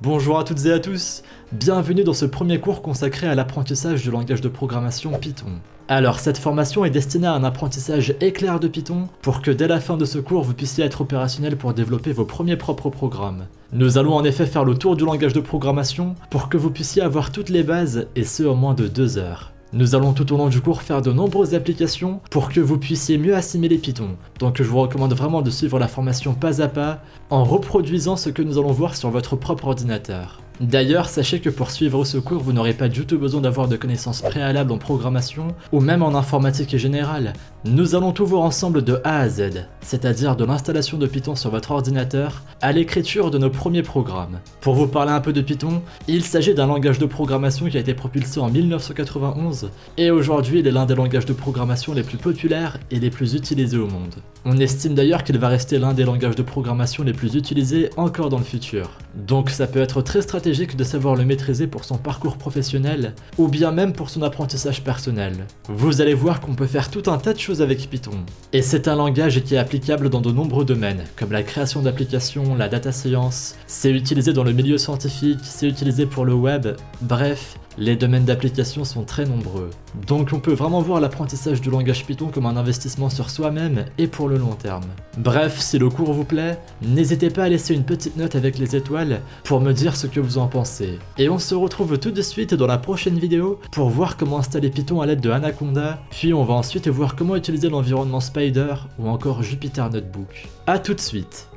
Bonjour à toutes et à tous, bienvenue dans ce premier cours consacré à l'apprentissage du langage de programmation Python. Alors cette formation est destinée à un apprentissage éclair de Python pour que dès la fin de ce cours vous puissiez être opérationnel pour développer vos premiers propres programmes. Nous allons en effet faire le tour du langage de programmation pour que vous puissiez avoir toutes les bases et ce en moins de 2 heures. Nous allons tout au long du cours faire de nombreuses applications pour que vous puissiez mieux assimiler Python. Donc je vous recommande vraiment de suivre la formation pas à pas en reproduisant ce que nous allons voir sur votre propre ordinateur. D'ailleurs, sachez que pour suivre ce cours, vous n'aurez pas du tout besoin d'avoir de connaissances préalables en programmation ou même en informatique générale. Nous allons tout voir ensemble de A à Z, c'est-à-dire de l'installation de Python sur votre ordinateur à l'écriture de nos premiers programmes. Pour vous parler un peu de Python, il s'agit d'un langage de programmation qui a été propulsé en 1991 et aujourd'hui il est l'un des langages de programmation les plus populaires et les plus utilisés au monde. On estime d'ailleurs qu'il va rester l'un des langages de programmation les plus utilisés encore dans le futur. Donc ça peut être très stratégique de savoir le maîtriser pour son parcours professionnel ou bien même pour son apprentissage personnel. Vous allez voir qu'on peut faire tout un tas de choses avec Python. Et c'est un langage qui est applicable dans de nombreux domaines, comme la création d'applications, la data science, c'est utilisé dans le milieu scientifique, c'est utilisé pour le web, bref, les domaines d'application sont très nombreux. Donc on peut vraiment voir l'apprentissage du langage Python comme un investissement sur soi-même et pour le long terme. Bref, si le cours vous plaît, n'hésitez pas à laisser une petite note avec les étoiles pour me dire ce que vous en pensez. Et on se retrouve tout de suite dans la prochaine vidéo pour voir comment installer Python à l'aide de Anaconda, puis on va ensuite voir comment utiliser l'environnement Spider ou encore Jupyter Notebook. A tout de suite.